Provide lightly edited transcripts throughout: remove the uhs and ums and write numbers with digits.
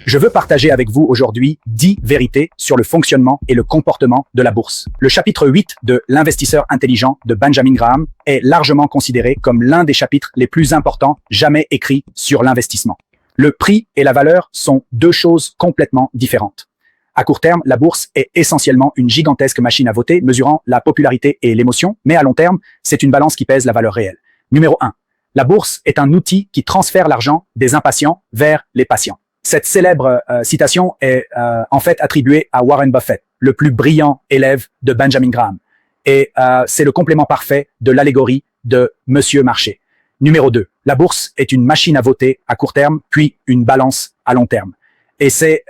Je veux partager avec vous aujourd'hui 10 vérités sur le fonctionnement et le comportement de la bourse. Le chapitre 8 de L'investisseur intelligent de Benjamin Graham est largement considéré comme l'un des chapitres les plus importants jamais écrits sur l'investissement. Le prix et la valeur sont deux choses complètement différentes. À court terme, la bourse est essentiellement une gigantesque machine à voter mesurant la popularité et l'émotion, mais à long terme, c'est une balance qui pèse la valeur réelle. Numéro 1. La bourse est un outil qui transfère l'argent des impatients vers les patients. Cette célèbre citation est en fait attribuée à Warren Buffett, le plus brillant élève de Benjamin Graham. Et c'est le complément parfait de l'allégorie de Monsieur Marché. Numéro 2. La bourse est une machine à voter à court terme, puis une balance à long terme. Et c'est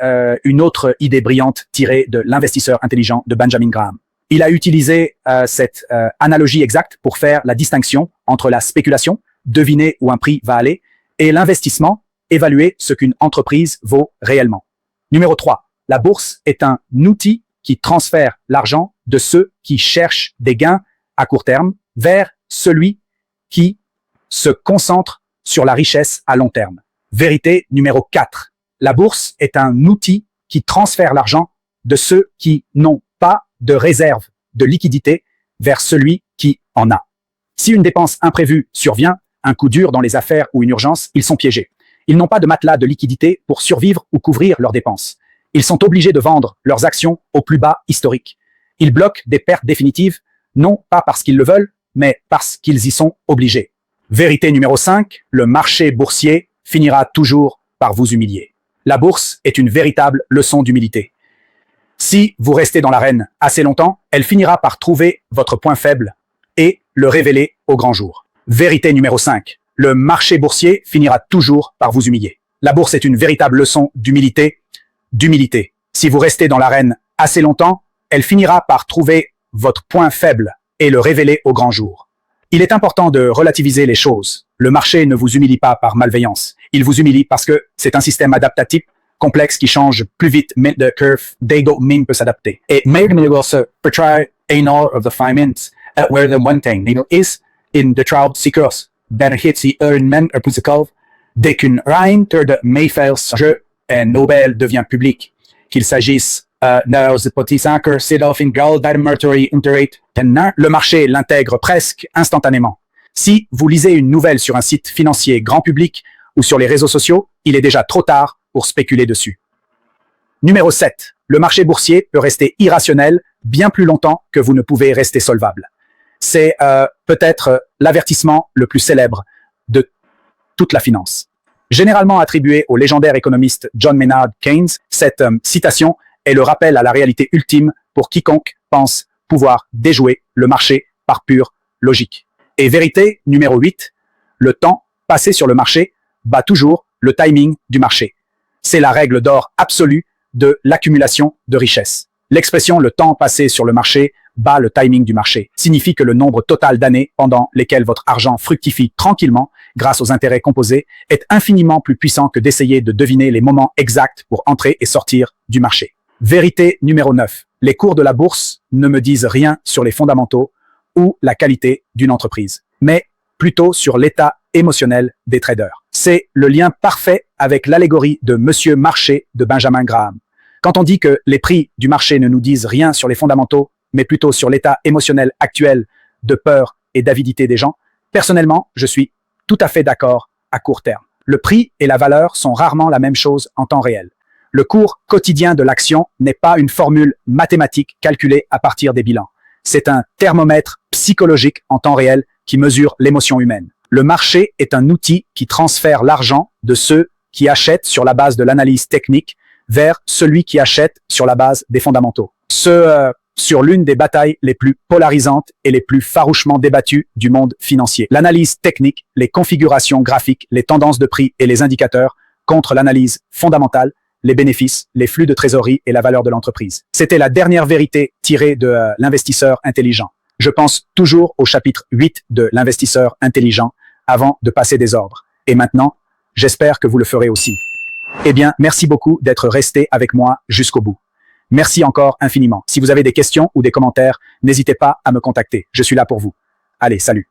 une autre idée brillante tirée de L'investisseur intelligent de Benjamin Graham. Il a utilisé cette analogie exacte pour faire la distinction entre la spéculation, deviner où un prix va aller, et l'investissement, évaluer ce qu'une entreprise vaut réellement. Numéro 3. La bourse est un outil qui transfère l'argent de ceux qui cherchent des gains à court terme vers celui qui se concentre sur la richesse à long terme. Vérité numéro 4. La bourse est un outil qui transfère l'argent de ceux qui n'ont pas de réserve de liquidité vers celui qui en a. Si une dépense imprévue survient, un coup dur dans les affaires ou une urgence, ils sont piégés. Ils n'ont pas de matelas de liquidité pour survivre ou couvrir leurs dépenses. Ils sont obligés de vendre leurs actions au plus bas historique. Ils bloquent des pertes définitives, non pas parce qu'ils le veulent, mais parce qu'ils y sont obligés. Vérité numéro 5, le marché boursier finira toujours par vous humilier. La bourse est une véritable leçon d'humilité. Si vous restez dans l'arène assez longtemps, elle finira par trouver votre point faible et le révéler au grand jour. Vérité numéro 5. Le marché boursier finira toujours par vous humilier. La bourse est une véritable leçon d'humilité. Si vous restez dans l'arène assez longtemps, elle finira par trouver votre point faible et le révéler au grand jour. Il est important de relativiser les choses. Le marché ne vous humilie pas par malveillance. Il vous humilie parce que c'est un système adaptatif complexe qui change plus vite mais the curve min peut s'adapter. Et maybe also portray an of the 5 minutes where the one thing is in the trial seekers that hits the earnment or musical dès qu'une reine de Mayfell's jeu Nobel devient public, qu'il s'agisse the petits hackers sit off in gold that mercury interate, le marché l'intègre presque instantanément. Si vous lisez une nouvelle sur un site financier grand public ou sur les réseaux sociaux, il est déjà trop tard pour spéculer dessus. Numéro 7. Le marché boursier peut rester irrationnel bien plus longtemps que vous ne pouvez rester solvable. C'est peut-être l'avertissement le plus célèbre de toute la finance. Généralement attribué au légendaire économiste John Maynard Keynes, cette citation est le rappel à la réalité ultime pour quiconque pense pouvoir déjouer le marché par pure logique. Et vérité numéro 8, le temps passé sur le marché bat toujours le timing du marché. C'est la règle d'or absolue de l'accumulation de richesses. L'expression « le temps passé sur le marché bat le timing du marché » signifie que le nombre total d'années pendant lesquelles votre argent fructifie tranquillement grâce aux intérêts composés est infiniment plus puissant que d'essayer de deviner les moments exacts pour entrer et sortir du marché. Vérité numéro 9. Les cours de la bourse ne me disent rien sur les fondamentaux ou la qualité d'une entreprise, mais plutôt sur l'état émotionnel des traders. C'est le lien parfait avec l'allégorie de Monsieur Marché de Benjamin Graham. Quand on dit que les prix du marché ne nous disent rien sur les fondamentaux, mais plutôt sur l'état émotionnel actuel de peur et d'avidité des gens, personnellement, je suis tout à fait d'accord à court terme. Le prix et la valeur sont rarement la même chose en temps réel. Le cours quotidien de l'action n'est pas une formule mathématique calculée à partir des bilans. C'est un thermomètre psychologique en temps réel qui mesure l'émotion humaine. Le marché est un outil qui transfère l'argent de ceux qui achètent sur la base de l'analyse technique vers celui qui achète sur la base des fondamentaux. Sur l'une des batailles les plus polarisantes et les plus farouchement débattues du monde financier. L'analyse technique, les configurations graphiques, les tendances de prix et les indicateurs contre l'analyse fondamentale, les bénéfices, les flux de trésorerie et la valeur de l'entreprise. C'était la dernière vérité tirée de l'investisseur intelligent. Je pense toujours au chapitre 8 de l'investisseur intelligent avant de passer des ordres. Et maintenant, j'espère que vous le ferez aussi. Eh bien, merci beaucoup d'être resté avec moi jusqu'au bout. Merci encore infiniment. Si vous avez des questions ou des commentaires, n'hésitez pas à me contacter. Je suis là pour vous. Allez, salut.